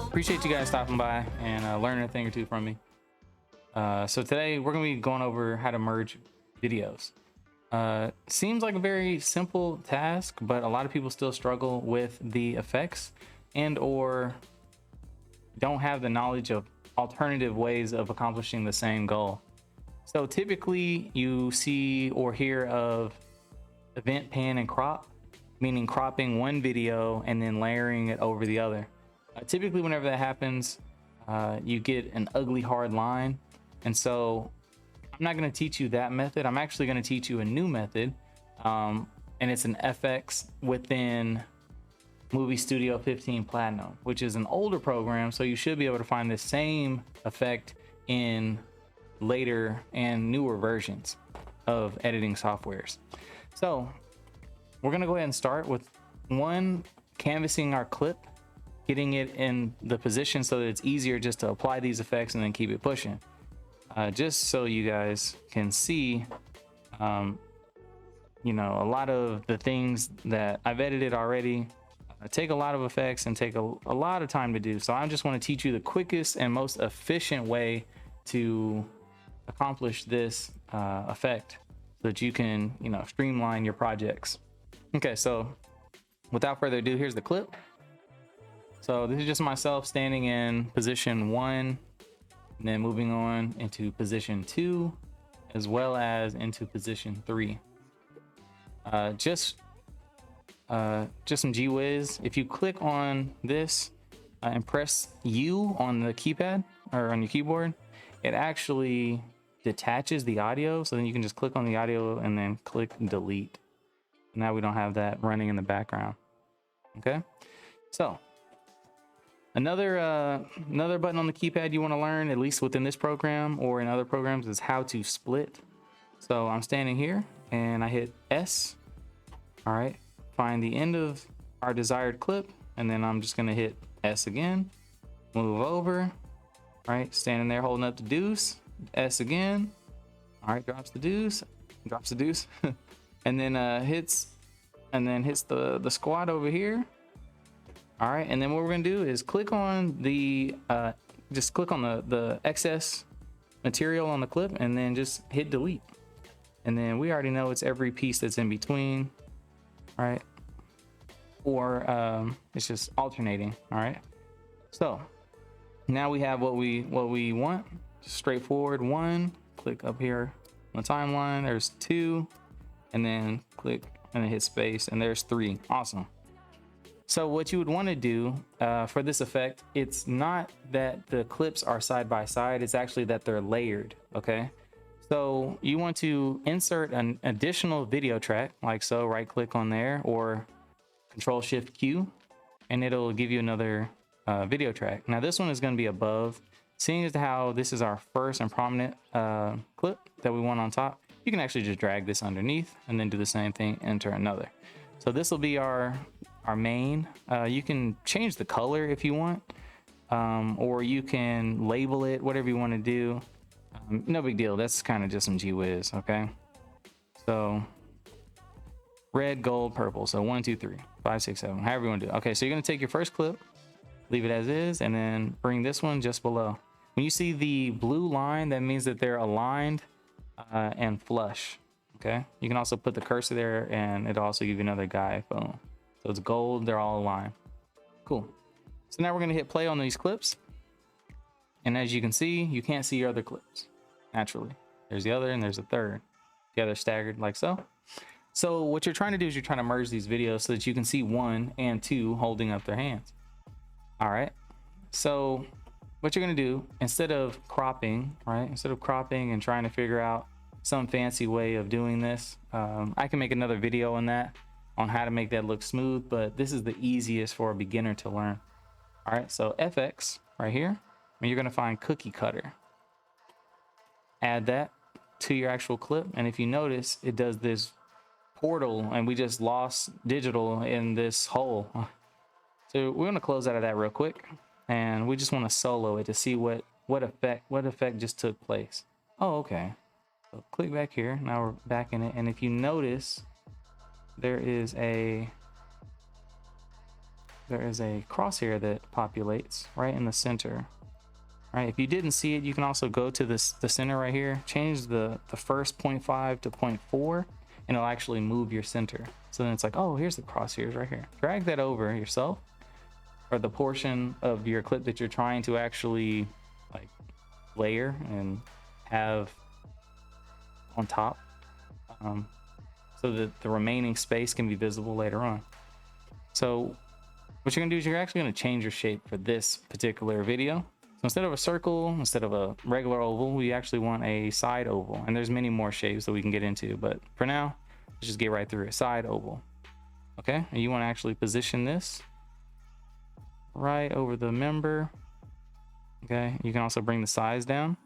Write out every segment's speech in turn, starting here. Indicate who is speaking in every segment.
Speaker 1: Appreciate you guys stopping by and learning a thing or two from me. So today we're going to be going over how to merge videos. Seems like a very simple task, but a lot of people still struggle with the effects and or don't have the knowledge of alternative ways of accomplishing the same goal. So typically you see or hear of event pan and crop, meaning cropping one video and then layering it over the other. Typically whenever that happens, you get an ugly hard line. And so I'm not going to teach you that method. I'm actually going to teach you a new method, and it's an FX within Movie Studio 15 Platinum, which is an older program, so you should be able to find the same effect in later and newer versions of editing softwares. So we're going to go ahead and start with canvassing our clip, getting it in the position so that it's easier just to apply these effects and then keep it pushing. Just so you guys can see, a lot of the things that I've edited already take a lot of effects and take a lot of time to do. So I just want to teach you the quickest and most efficient way to accomplish this effect so that you can, streamline your projects. Okay, so without further ado, here's the clip. So this is just myself standing in position 1 and then moving on into position 2 as well as into position 3. Just some gee whiz. If you click on this and press U on the keypad or on your keyboard, it actually detaches the audio. So then you can just click on the audio and then click delete. Now we don't have that running in the background. Okay, so another button on the keypad you want to learn, at least within this program or in other programs, is how to split. So I'm standing here and I hit S. All right, find the end of our desired clip, and then I'm just gonna hit S again, move over. All right, standing there holding up the deuce, S again. All right, drops the deuce, and then hits the squat over here. All right, and then what we're gonna do is click on the the excess material on the clip and then just hit delete. And then we already know it's every piece that's in between, all right? Or it's just alternating, all right? So now we have what we want. Straightforward 1, click up here on the timeline, there's 2, and then click and then hit space, and there's 3. Awesome. So what you would want to do for this effect, it's not that the clips are side by side, it's actually that they're layered, okay? So you want to insert an additional video track, like so, right click on there, or Control Shift Q, and it'll give you another video track. Now this one is going to be above. Seeing as how this is our first and prominent clip that we want on top, you can actually just drag this underneath and then do the same thing, enter another. So this will be our main. You can change the color if you want, or you can label it, whatever you want to do. No big deal. That's kind of just some gee whiz. Okay, so red, gold, purple. So 1, 2, 3, 5, 6, 7, however you want to do it. Okay, so you're going to take your first clip, leave it as is, and then bring this one just below. When you see the blue line, that means that they're aligned and flush. Okay, you can also put the cursor there and it'll also give you another guide. Boom. So it's gold, they're all aligned. Cool. So now we're going to hit play on these clips, and as you can see, you can't see your other clips naturally. There's the other and there's a third. Yeah, they're staggered like so. So what you're trying to do is you're trying to merge these videos so that you can see 1 and 2 holding up their hands. All right, so what you're going to do, instead of cropping and trying to figure out some fancy way of doing this, I can make another video on that. on how to make that look smooth, but this is the easiest for a beginner to learn. All right, so FX right here, and you're gonna find cookie cutter. Add that to your actual clip, and if you notice, it does this portal, and we just lost digital in this hole. So we're gonna close out of that real quick, and we just want to solo it to see what effect just took place. Oh, okay. So click back here. Now we're back in it, and if you notice, there is a crosshair that populates right in the center. All right, if you didn't see it, you can also go to the center right here, change the first 0.5 to 0.4, and it'll actually move your center. So then it's like, oh, here's the crosshairs right here. Drag that over yourself, or the portion of your clip that you're trying to actually like layer and have on top, so that the remaining space can be visible later on. So what you're gonna do is you're actually gonna change your shape for this particular video. So instead of a circle, instead of a regular oval, we actually want a side oval. And there's many more shapes that we can get into, but for now, let's just get right through it. Side oval. Okay, and you want to actually position this right over the member. Okay, you can also bring the size down.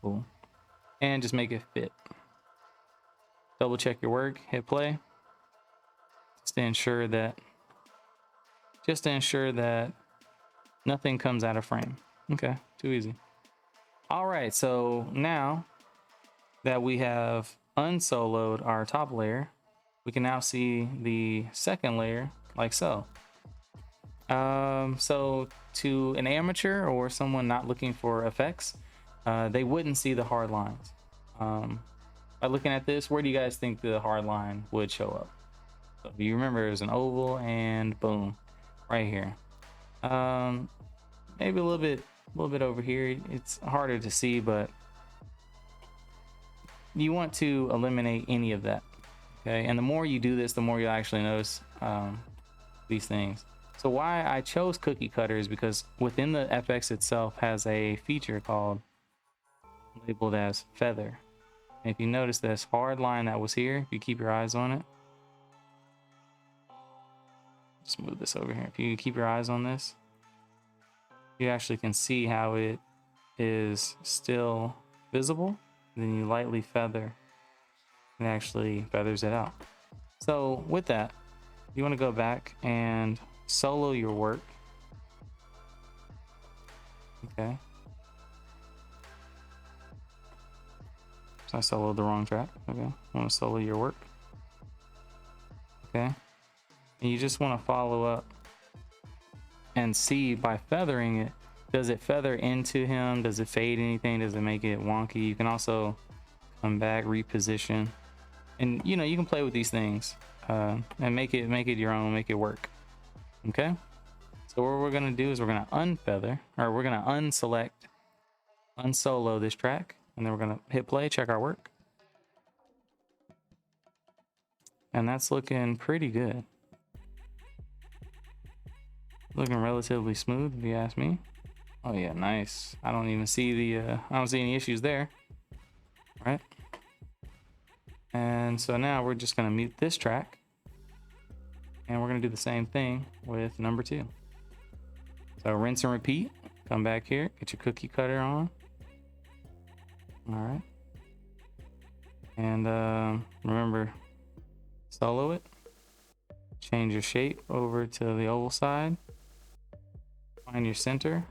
Speaker 1: Cool. And just make it fit. Double check your work, hit play. Just to ensure that nothing comes out of frame. Okay, too easy. All right, so now that we have unsoloed our top layer, we can now see the second layer like so. So to an amateur or someone not looking for effects, they wouldn't see the hard lines. By looking at this, where do you guys think the hard line would show up? So you remember it was an oval, and boom, right here. Maybe a little bit over here. It's harder to see, but you want to eliminate any of that. Okay, and the more you do this, the more you'll actually notice these things. So why I chose cookie cutter is because within the FX itself has a feature called labeled as feather. And if you notice this hard line that was here, if you keep your eyes on it, just move this over here. If you keep your eyes on this, you actually can see how it is still visible. Then you lightly feather, and it actually feathers it out. So with that, you want to go back and solo your work. Okay. So I soloed the wrong track. Okay. I want to solo your work. Okay. And you just want to follow up and see by feathering it, does it feather into him? Does it fade anything? Does it make it wonky? You can also come back, reposition, and you know, you can play with these things and make it your own, make it work. Okay. So what we're gonna do is we're gonna unfeather, or we're gonna unsolo this track, and then we're gonna hit play, check our work, and that's looking pretty good. Looking relatively smooth, if you ask me. Oh yeah, nice. I don't even see the I don't see any issues there. All right. And so now we're just gonna mute this track, and we're gonna do the same thing with number 2. So rinse and repeat. Come back here, get your cookie cutter on. All right. And remember, solo it. Change your shape over to the oval side. Find your center.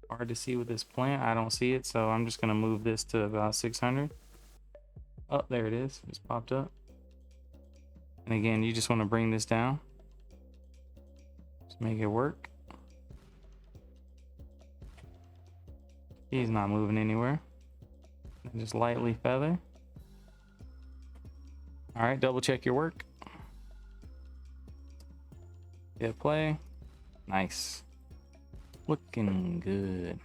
Speaker 1: Hard to see with this plant. I don't see it, so I'm just gonna move this to about 600. Oh, there it is. Just popped up. And again, you just want to bring this down. Just make it work. He's not moving anywhere. And just lightly feather. All right, double check your work. Hit play. Nice. Looking good.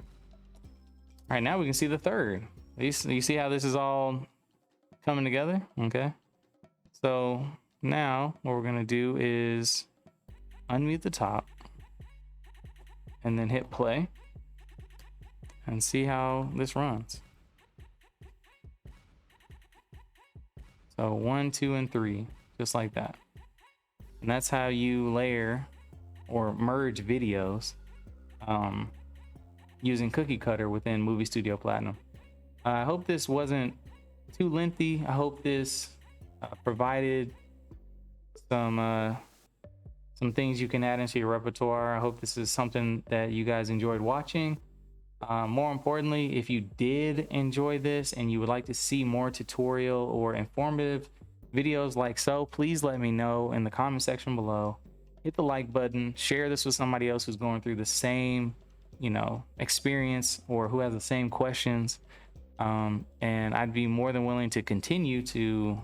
Speaker 1: All right, now we can see the third. You see how this is all coming together? Okay. So now what we're gonna do is unmute the top and then hit play and see how this runs. So 1, 2, and 3. just like that. And that's how you layer or merge videos using Cookie Cutter within Movie Studio Platinum. I hope this wasn't too lengthy. I hope this provided some things you can add into your repertoire. I hope this is something that you guys enjoyed watching. More importantly, if you did enjoy this and you would like to see more tutorial or informative videos like so, please let me know in the comment section below. Hit the like button, share this with somebody else who's going through the same, experience, or who has the same questions. And I'd be more than willing to continue to,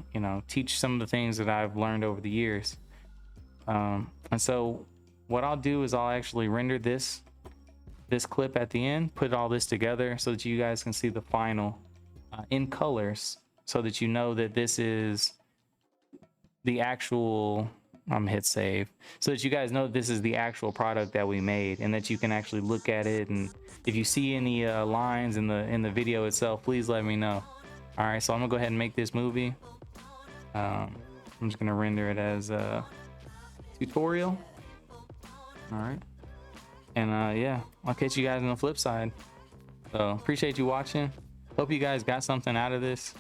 Speaker 1: teach some of the things that I've learned over the years. And so what I'll do is I'll actually render this clip at the end, put all this together so that you guys can see the final in colors, so that you know that this is the actual, I'm hit save, so that you guys know this is the actual product that we made, and that you can actually look at it. And if you see any lines in the video itself, please let me know. All right, so I'm gonna go ahead and make this movie. I'm just gonna render it as a tutorial. All right, and yeah, I'll catch you guys on the flip side. So appreciate you watching. Hope you guys got something out of this.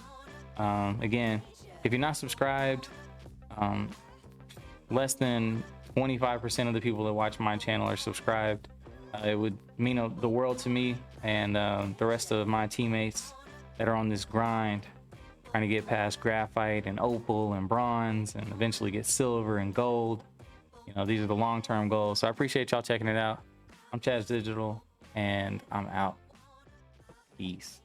Speaker 1: Again, if you're not subscribed, less than 25% of the people that watch my channel are subscribed. It would mean the world to me and the rest of my teammates that are on this grind, trying to get past graphite and opal and bronze and eventually get silver and gold. These are the long-term goals. So I appreciate y'all checking it out. I'm Chaz Digital, and I'm out. Peace.